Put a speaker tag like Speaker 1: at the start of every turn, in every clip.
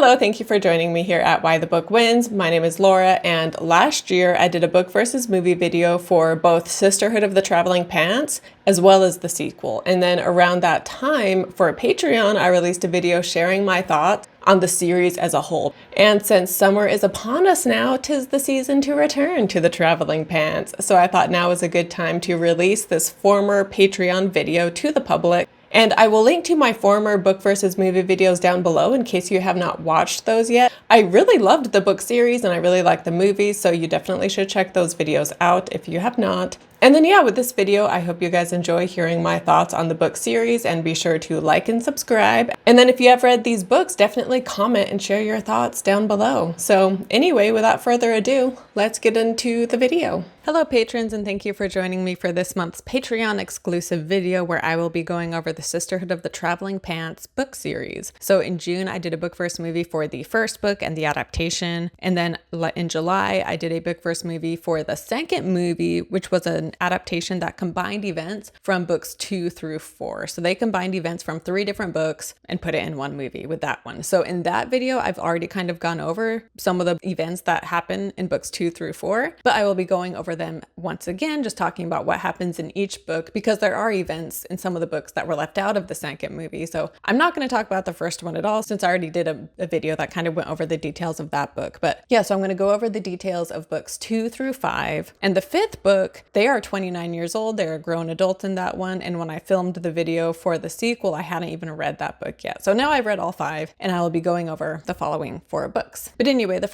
Speaker 1: Hello, thank you for joining me here at Why the Book Wins. My name is Laura, and last year I did a book versus movie video for both Sisterhood of the Traveling Pants as well as the sequel. And then around that time for Patreon, I released a video sharing my thoughts on the series as a whole. And since summer is upon us now, 'tis the season to return to the Traveling Pants. So I thought now is a good time to release this former Patreon video to the public. And I will link to my former book versus movie videos down below in case you have not watched those yet. I really loved the book series and I really like the movies, so you definitely should check those videos out if you have not. And then yeah, with this video, I hope you guys enjoy hearing my thoughts on the book series, and be sure to like and subscribe. And then if you have read these books, definitely comment and share your thoughts down below. So anyway, without further ado, let's get into the video. Hello patrons, and thank you for joining me for this month's Patreon exclusive video where I will be going over the Sisterhood of the Traveling Pants book series. So in June, I did a book versus movie for the first book and the adaptation. And then in July, I did a book versus movie for the second movie, which was an adaptation that combined events from books 2 through 4. So they combined events from 3 different books and put it in one movie with that one. So in that video, I've already kind of gone over some of the events that happen in books 2 through 4, but I will be going over them once again, just talking about what happens in each book, because there are events in some of the books that were left out of the second movie. So I'm not going to talk about the first one at all, since I already did a video that kind of went over the details of that book. But yeah, so I'm going to go over the details of books 2 through 5. And the 5th book, they are 29 years old. They're a grown adult in that one. And when I filmed the video for the sequel, I hadn't even read that book yet. So now I've read all 5, and I will be going over the following 4 books. But anyway, the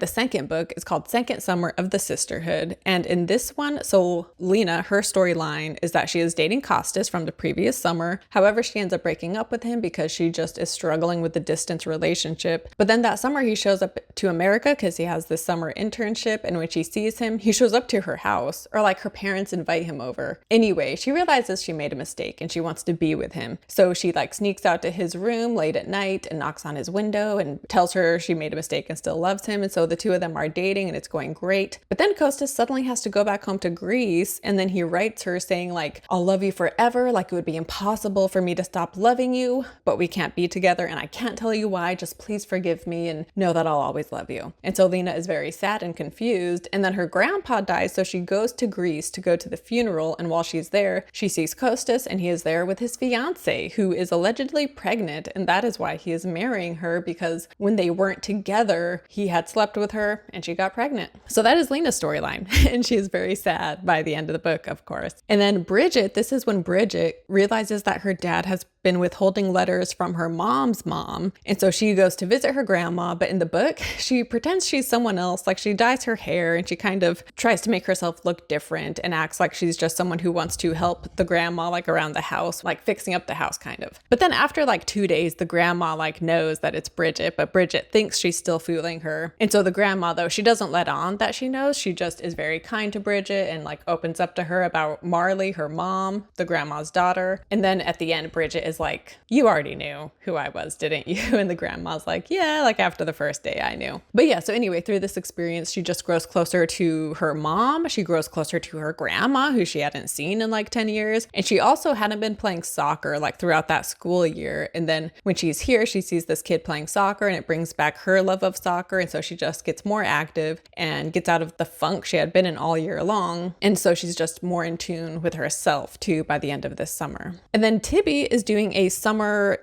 Speaker 1: second book is called Second Summer of the Sisterhood. And in this one, so Lena, her storyline is that she is dating Costas from the previous summer. However, she ends up breaking up with him because she just is struggling with the distance relationship. But then that summer he shows up to America because he has this summer internship, and when she sees him, he shows up to her house, or like her parents invite him over. Anyway, she realizes she made a mistake and she wants to be with him. So she like sneaks out to his room late at night and knocks on his window and tells her she made a mistake and still loves him. And so the two of them are dating and it's going great. But then Costas suddenly has to go back home to Greece, and then he writes her saying like, I'll love you forever, like it would be impossible for me to stop loving you, but we can't be together and I can't tell you why, just please forgive me and know that I'll always love you. And so Lena is very sad and confused, and then her grandpa dies, so she goes to Greece to go to the funeral, and while she's there, she sees Costas, and he is there with his fiance, who is allegedly pregnant, and that is why he is marrying her, because when they weren't together, he had slept with her and she got pregnant. So that is Lena's storyline, and she is very sad by the end of the book, of course. And then Bridget, this is when Bridget realizes that her dad has been withholding letters from her mom's mom, and so she goes to visit her grandma. But in the book, she pretends she's someone else, like she dyes her hair and she kind of tries to make herself look different and acts like she's just someone who wants to help the grandma like around the house, like fixing up the house kind of. But then after like 2 days, the grandma like knows that it's Bridget, but Bridget thinks she's still fooling her. And so the grandma, though, she doesn't let on that she knows. She just is very kind to Bridget and like opens up to her about Marley, her mom, the grandma's daughter. And then at the end, Bridget is like, you already knew who I was, didn't you? And the grandma's like, yeah, like after the first day I knew. But yeah, so anyway, through this experience, she just grows closer to her mom. She grows closer to her grandma, who she hadn't seen in like 10 years. And she also hadn't been playing soccer like throughout that school year. And then when she's here, she sees this kid playing soccer and it brings back her love of soccer. And so she just gets more active and gets out of the funk she had been in all year long. And so she's just more in tune with herself too by the end of this summer. And then Tibby is doing a summer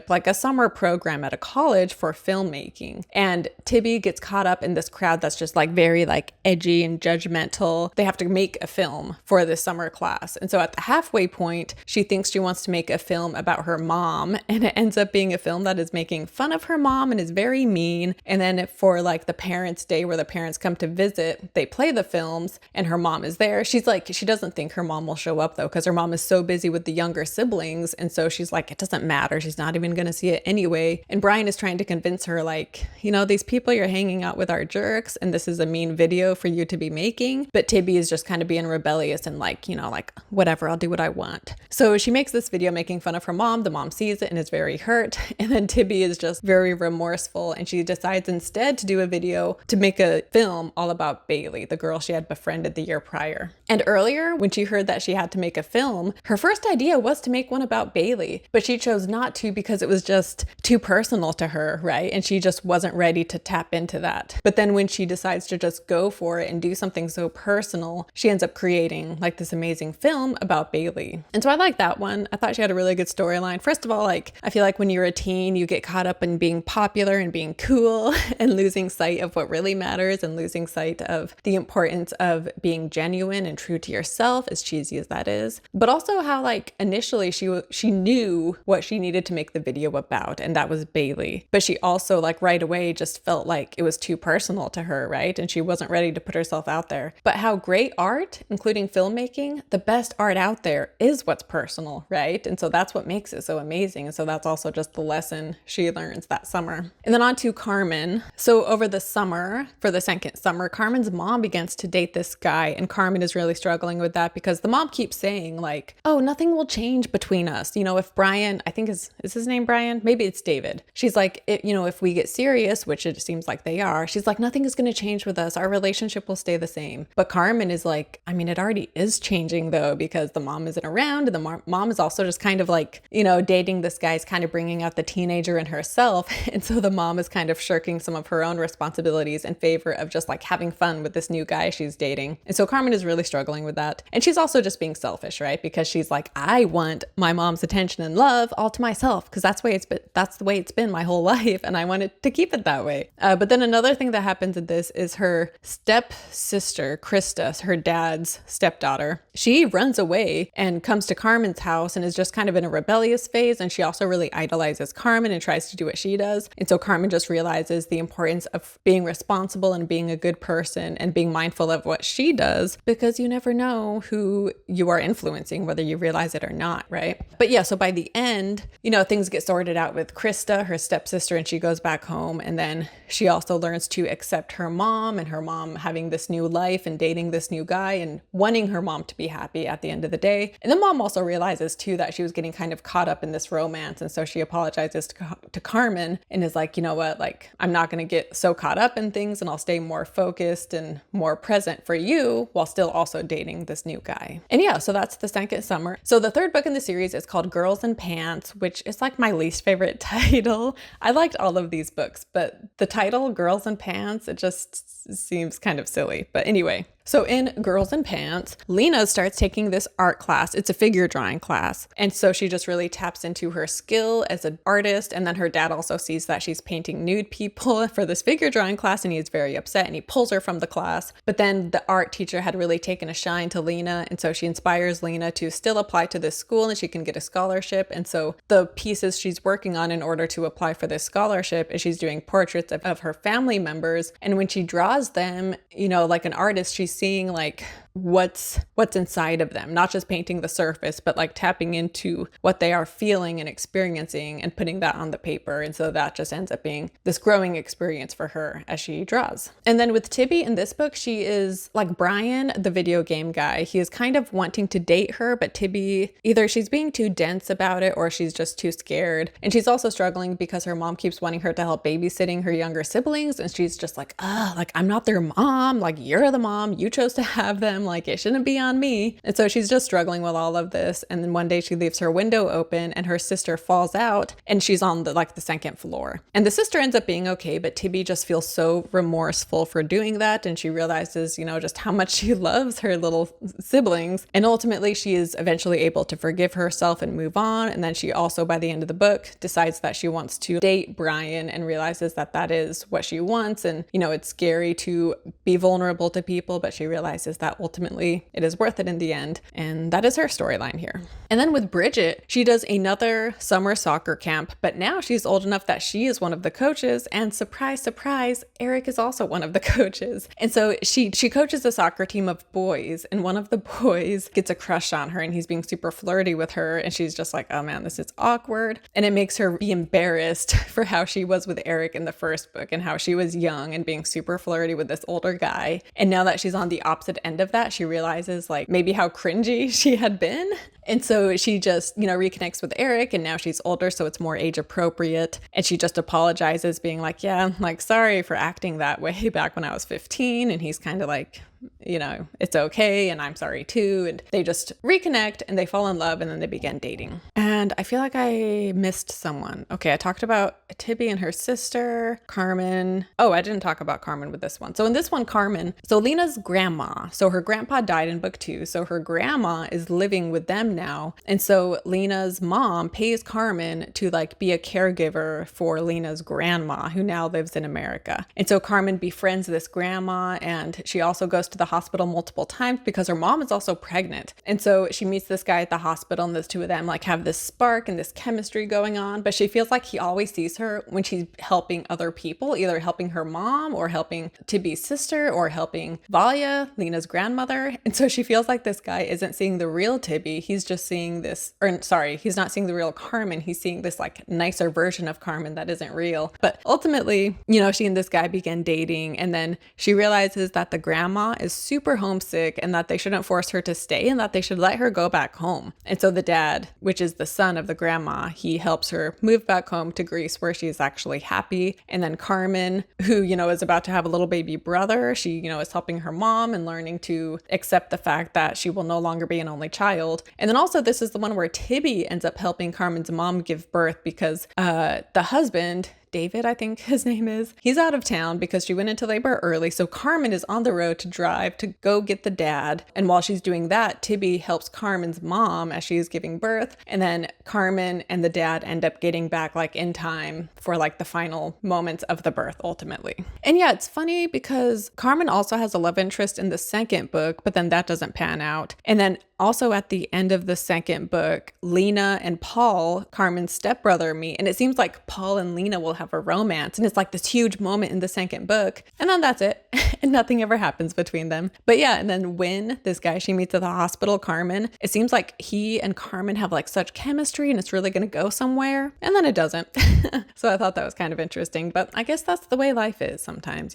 Speaker 1: like a summer program at a college for filmmaking. And Tibby gets caught up in this crowd that's just like very like edgy and judgmental. They have to make a film for this summer class. And so at the halfway point, she thinks she wants to make a film about her mom, and it ends up being a film that is making fun of her mom and is very mean. And then for like the parents' day where the parents come to visit, they play the films and her mom is there. She's like, she doesn't think her mom will show up though, because her mom is so busy with the younger siblings. And so she's like, it doesn't matter. She's not even going to see it anyway. And Brian is trying to convince her like, you know, these people you're hanging out with are jerks, and this is a mean video for you to be making, but Tibby is just kind of being rebellious and like, you know, like, whatever, I'll do what I want. So she makes this video making fun of her mom. The mom sees it and is very hurt. And then Tibby is just very remorseful, and she decides instead to do a video to make a film all about Bailey, the girl she had befriended the year prior. And earlier, when she heard that she had to make a film, her first idea was to make one about Bailey, but she chose not to because it was just too personal to her, right? And she just wasn't ready to tap into that. But then when she decides to just go for it and do something so personal, she ends up creating like this amazing film about Bailey. And so I like that one. I thought she had a really good storyline. First of all, like, I feel like when you're a teen, you get caught up in being popular and being cool and losing sight of what really matters and losing sight of the importance of being genuine and true to yourself, as cheesy as that is. But also how like initially she knew what she needed to make the video about, and that was Bailey. But she also like right away just felt like it was too personal to her, right? And she wasn't ready to put herself out there. But how great art, including filmmaking, the best art out there is what's personal, right? And so that's what makes it so amazing. And so that's also just the lesson she learns that summer. And then on to Carmen. So over the summer, for the second summer, Carmen's mom begins to date this guy, and Carmen is really struggling with that because the mom keeps saying like, oh, nothing will change between us. You know, if Brian, I think is his name Brian? Maybe it's David. She's like, you know, if we get serious, which it seems like they are, she's like, nothing is going to change with us. Our relationship will stay the same. But Carmen is like, I mean, it already is changing though, because the mom isn't around, and the mom is also just kind of like, you know, dating this guy's kind of bringing out the teenager in herself. And so the mom is kind of shirking some of her own responsibilities in favor of just like having fun with this new guy she's dating. And so Carmen is really struggling with that. And she's also just being selfish, right? Because she's like, I want my mom's attention and love all to myself, because that's the way it's been my whole life, and I wanted to keep it that way. But then another thing that happens in this is her stepsister, Krista, her dad's stepdaughter. She runs away and comes to Carmen's house and is just kind of in a rebellious phase. And she also really idolizes Carmen and tries to do what she does. And so Carmen just realizes the importance of being responsible and being a good person and being mindful of what she does, because you never know who you are influencing, whether you realize it or not, right? But yeah, so by the end, you know, things get sorted out with Krista, her stepsister, and she goes back home. And then she also learns to accept her mom and her mom having this new life and dating this new guy and wanting her mom to be happy at the end of the day. And the mom also realizes too that she was getting kind of caught up in this romance. And so she apologizes to Carmen and is like, you know what, like, I'm not going to get so caught up in things, and I'll stay more focused and more present for you while still also dating this new guy. And yeah, so that's the second summer. So the third book in the series is called Girls in Pants, which is like my least favorite title. I liked all of these books, but the title Girls in Pants, it just seems kind of silly. But anyway, so in Girls in Pants, Lena starts taking this art class. It's a figure drawing class. And so she just really taps into her skill as an artist. And then her dad also sees that she's painting nude people for this figure drawing class, and he's very upset and he pulls her from the class. But then the art teacher had really taken a shine to Lena. And so she inspires Lena to still apply to this school and she can get a scholarship. And so the pieces she's working on in order to apply for this scholarship is she's doing portraits of her family members. And when she draws them, you know, like an artist, she's seeing like what's inside of them, not just painting the surface, but like tapping into what they are feeling and experiencing and putting that on the paper. And so that just ends up being this growing experience for her as she draws. And then with Tibby in this book, she is like Brian, the video game guy. He is kind of wanting to date her, but Tibby, either she's being too dense about it or she's just too scared. And she's also struggling because her mom keeps wanting her to help babysitting her younger siblings. And she's just like, like, I'm not their mom. Like, you're the mom. You chose to have them. Like, it shouldn't be on me. And so she's just struggling with all of this. And then one day she leaves her window open and her sister falls out and she's on the second floor. And the sister ends up being okay, but Tibby just feels so remorseful for doing that. And she realizes, you know, just how much she loves her little siblings. And ultimately she is eventually able to forgive herself and move on. And then she also, by the end of the book, decides that she wants to date Brian and realizes that that is what she wants. And, you know, it's scary to be vulnerable to people, but she realizes that ultimately it is worth it in the end. And that is her storyline here. And then with Bridget, she does another summer soccer camp, but now she's old enough that she is one of the coaches, and surprise, surprise, Eric is also one of the coaches. And so she coaches a soccer team of boys, and one of the boys gets a crush on her, and he's being super flirty with her, and she's just like, oh man, this is awkward. And it makes her be embarrassed for how she was with Eric in the first book and how she was young and being super flirty with this older guy. And now that she's on the opposite end of that, she realizes like maybe how cringy she had been. And so she just, reconnects with Eric, and now she's older, so it's more age appropriate. And she just apologizes, being like, yeah, like, sorry for acting that way back when I was 15. And he's kind of like, it's okay, and I'm sorry too. And they just reconnect and they fall in love, and then they begin dating. And I feel like I missed someone. Okay, I talked about Tibby and her sister, Carmen. Oh, I didn't talk about Carmen with this one. So in this one, Carmen, so Lena's grandma, so her grandpa died in book 2. So her grandma is living with them now. And so Lena's mom pays Carmen to like be a caregiver for Lena's grandma, who now lives in America. And so Carmen befriends this grandma, and she also goes to the hospital multiple times because her mom is also pregnant. And so she meets this guy at the hospital, and the two of them like have this spark and this chemistry going on, but she feels like he always sees her when she's helping other people, either helping her mom or helping Tibby's sister or helping Valia, Lena's grandmother. And so she feels like this guy isn't seeing the real Tibby. He's just seeing this, or sorry, he's not seeing the real Carmen. He's seeing this like nicer version of Carmen that isn't real. But ultimately, she and this guy begin dating, and then she realizes that the grandma is super homesick and that they shouldn't force her to stay and that they should let her go back home. And so the dad, which is the son of the grandma, he helps her move back home to Greece, where she's actually happy. And then Carmen, who, is about to have a little baby brother, she, is helping her mom and learning to accept the fact that she will no longer be an only child. And then also this is the one where Tibby ends up helping Carmen's mom give birth because the husband, David, I think his name is, he's out of town because she went into labor early. So Carmen is on the road to drive to go get the dad. And while she's doing that, Tibby helps Carmen's mom as she's giving birth. And then Carmen and the dad end up getting back like in time for like the final moments of the birth ultimately. And yeah, it's funny because Carmen also has a love interest in the second book, but then that doesn't pan out. And then also at the end of the second book, Lena and Paul, Carmen's stepbrother, meet. And it seems like Paul and Lena will have a romance. And it's like this huge moment in the second book. And then that's it. And nothing ever happens between them. But yeah, and then when this guy she meets at the hospital, Carmen, it seems like he and Carmen have like such chemistry and it's really going to go somewhere. And then it doesn't. So I thought that was kind of interesting. But I guess that's the way life is sometimes,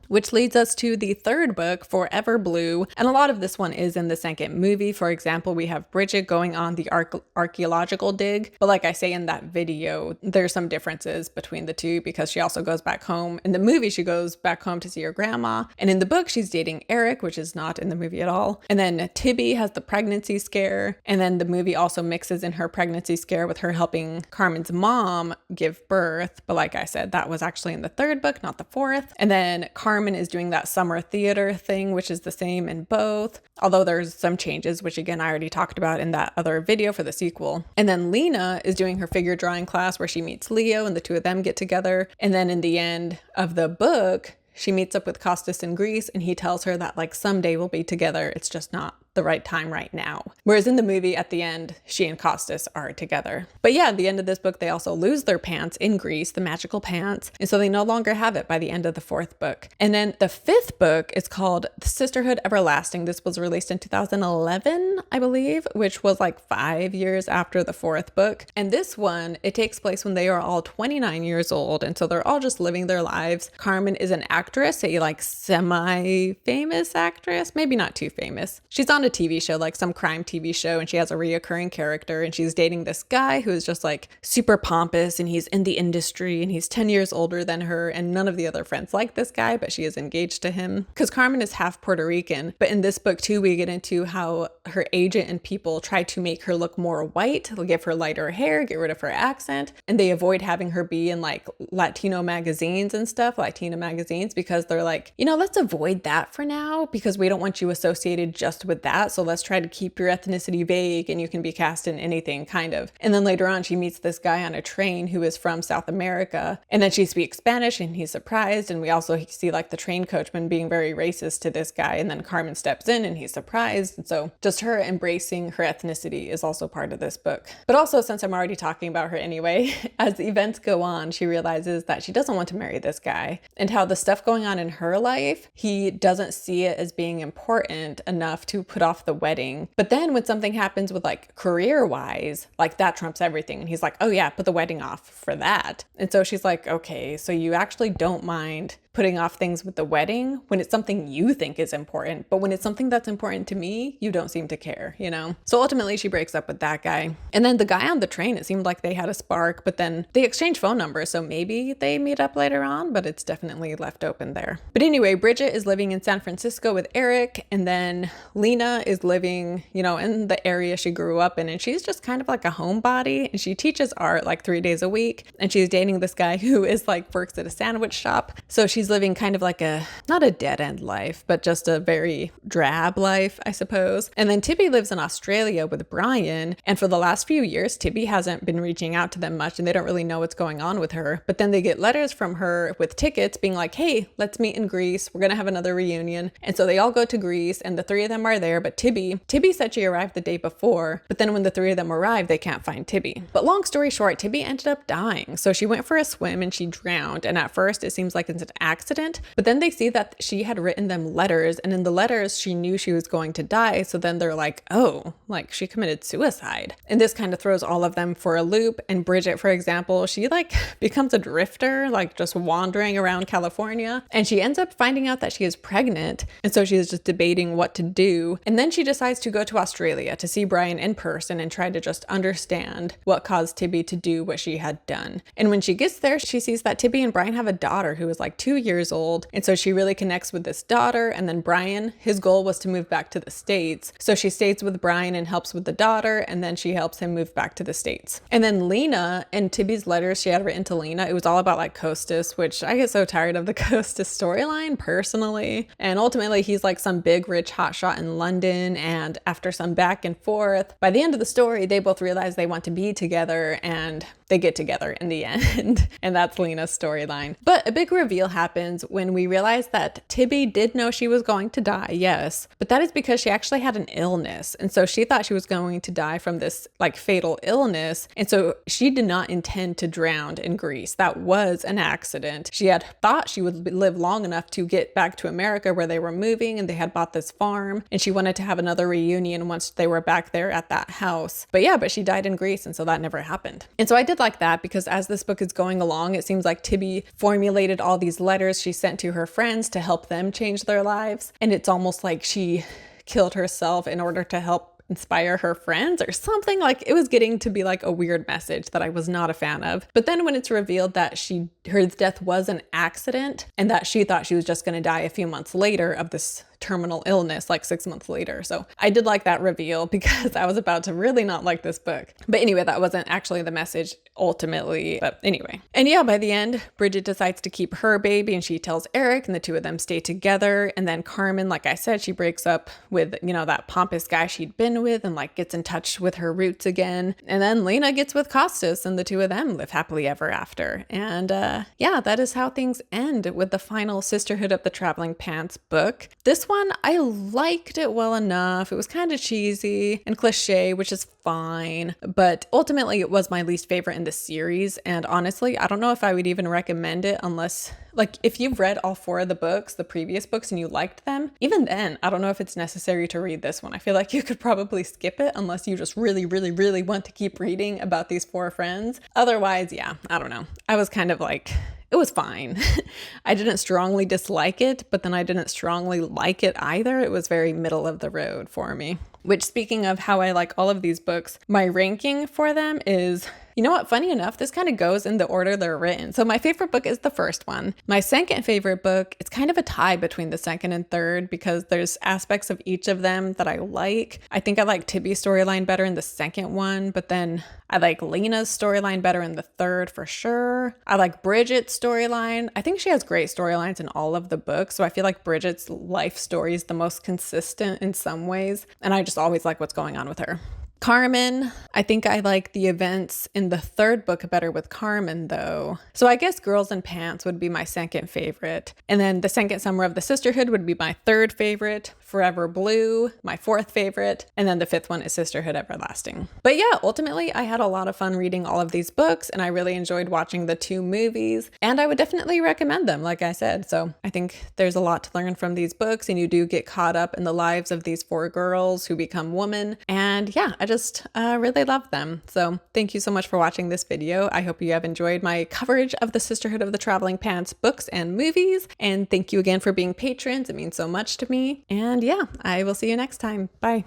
Speaker 1: Which leads us to the third book, Forever Blue. And a lot of this one is in the second movie. For example, we have Bridget going on the archaeological dig. But like I say in that video, there's some differences between the two because she also goes back home. In the movie, she goes back home to see her grandma. And in the book, she's dating Eric, which is not in the movie at all. And then Tibby has the pregnancy scare. And then the movie also mixes in her pregnancy scare with her helping Carmen's mom give birth. But like I said, that was actually in the third book, not the fourth. And then Carmen is doing that summer theater thing, which is the same in both. Although there's some changes, which again, I already talked about in that other video for the sequel. And then Lena is doing her figure drawing class where she meets Leo and the two of them get together. And then in the end of the book, she meets up with Costas in Greece and he tells her that like someday we'll be together. It's just not the right time right now. Whereas in the movie at the end, she and Costas are together. But yeah, at the end of this book, they also lose their pants in Greece, the magical pants. And so they no longer have it by the end of the fourth book. And then the fifth book is called Sisterhood Everlasting. This was released in 2011, I believe, which was like 5 years after the fourth book. And this one, it takes place when they are all 29 years old. And so they're all just living their lives. Carmen is an actress, a like semi-famous actress, maybe not too famous. She's on a TV show, like some crime TV show, and she has a reoccurring character, and she's dating this guy who is just like super pompous, and he's in the industry, and he's 10 years older than her, and none of the other friends like this guy, but she is engaged to him because Carmen is half Puerto Rican. But in this book too, we get into how her agent and people try to make her look more white. They'll give her lighter hair, get rid of her accent, and they avoid having her be in like Latino magazines and stuff, Latina magazines, because they're like, let's avoid that for now because we don't want you associated just with that that, so let's try to keep your ethnicity vague and you can be cast in anything, kind of. And then later on, she meets this guy on a train who is from South America, and then she speaks Spanish and he's surprised, and we also see like the train coachman being very racist to this guy, and then Carmen steps in and he's surprised. And so just her embracing her ethnicity is also part of this book. But also, since I'm already talking about her anyway, as the events go on, she realizes that she doesn't want to marry this guy, and how the stuff going on in her life, he doesn't see it as being important enough to put off the wedding. But then when something happens with like career-wise, like that trumps everything. And he's like, oh yeah, put the wedding off for that. And so she's like, okay, so you actually don't mind putting off things with the wedding when it's something you think is important, but when it's something that's important to me, you don't seem to care, you know? So ultimately she breaks up with that guy. And then the guy on the train, it seemed like they had a spark, but then they exchange phone numbers, so maybe they meet up later on, but it's definitely left open there. But anyway, Bridget is living in San Francisco with Eric, and then Lena is living, you know, in the area she grew up in, and she's just kind of like a homebody, and she teaches art like 3 days a week, and she's dating this guy who is like works at a sandwich shop. So she's living kind of like a, not a dead end life, but just a very drab life, I suppose. And then Tibby lives in Australia with Brian. And for the last few years, Tibby hasn't been reaching out to them much and they don't really know what's going on with her. But then they get letters from her with tickets being like, hey, let's meet in Greece. We're going to have another reunion. And so they all go to Greece and the 3 of them are there. But Tibby said she arrived the day before. But then when the 3 of them arrived, they can't find Tibby. But long story short, Tibby ended up dying. So she went for a swim and she drowned. And at first it seems like it's an accident, but then they see that she had written them letters, and in the letters she knew she was going to die, so then they're like, oh, like she committed suicide. And this kind of throws all of them for a loop. And Bridget, for example, she like becomes a drifter, like just wandering around California, and she ends up finding out that she is pregnant, and so she's just debating what to do. And then she decides to go to Australia to see Brian in person and try to just understand what caused Tibby to do what she had done. And when she gets there, she sees that Tibby and Brian have a daughter who is like 2 years old. And so she really connects with this daughter. And then Brian, his goal was to move back to the States. So she stays with Brian and helps with the daughter. And then she helps him move back to the States. And then Lena, in Tibby's letters she had written to Lena, it was all about like Costas, which I get so tired of the Costas storyline personally. And ultimately he's like some big rich hotshot in London. And after some back and forth, by the end of the story, they both realize they want to be together and they get together in the end. And that's Lena's storyline. But a big reveal happens when we realize that Tibby did know she was going to die, yes, but that is because she actually had an illness. And so she thought she was going to die from this like fatal illness. And so she did not intend to drown in Greece. That was an accident. She had thought she would live long enough to get back to America where they were moving and they had bought this farm. And she wanted to have another reunion once they were back there at that house. But she died in Greece. And so that never happened. And so I did like that because as this book is going along, it seems like Tibby formulated all these letters she sent to her friends to help them change their lives. And it's almost like she killed herself in order to help inspire her friends or something. Like it was getting to be like a weird message that I was not a fan of. But then when it's revealed that her death was an accident and that she thought she was just going to die a few months later of this terminal illness, like 6 months later. So I did like that reveal because I was about to really not like this book. But anyway, that wasn't actually the message ultimately. But anyway. And yeah, by the end, Bridget decides to keep her baby and she tells Eric and the 2 of them stay together. And then Carmen, like I said, she breaks up with, you know, that pompous guy she'd been with and like gets in touch with her roots again. And then Lena gets with Costas and the 2 of them live happily ever after. And yeah, that is how things end with the final Sisterhood of the Traveling Pants book. This one, I liked it well enough. It was kind of cheesy and cliche, which is fine, but ultimately it was my least favorite in the series. And honestly, I don't know if I would even recommend it unless, like, if you've read all 4 of the books, the previous books, and you liked them, even then, I don't know if it's necessary to read this one. I feel like you could probably skip it unless you just really, really, really want to keep reading about these 4 friends. Otherwise, yeah, I don't know. I was kind of like, it was fine. I didn't strongly dislike it, but then I didn't strongly like it either. It was very middle of the road for me. Which, speaking of how I like all of these books, my ranking for them is, you know what, funny enough, this kind of goes in the order they're written. So my favorite book is the first one. My second favorite book, it's kind of a tie between the second and third because there's aspects of each of them that I like. I think I like Tibby's storyline better in the second one, but then I like Lena's storyline better in the third for sure. I like Bridget's storyline. I think she has great storylines in all of the books, so I feel like Bridget's life story is the most consistent in some ways, and I just always like what's going on with her. Carmen, I think I like the events in the third book better with Carmen though. So I guess Girls in Pants would be my second favorite. And then The Second Summer of the Sisterhood would be my third favorite. Forever Blue, my fourth favorite. And then the fifth one is Sisterhood Everlasting. But yeah, ultimately I had a lot of fun reading all of these books and I really enjoyed watching the 2 movies. And I would definitely recommend them, like I said. So I think there's a lot to learn from these books and you do get caught up in the lives of these 4 girls who become women. And yeah, I just really love them. So thank you so much for watching this video. I hope you have enjoyed my coverage of the Sisterhood of the Traveling Pants books and movies. And thank you again for being patrons. It means so much to me. And yeah, I will see you next time. Bye.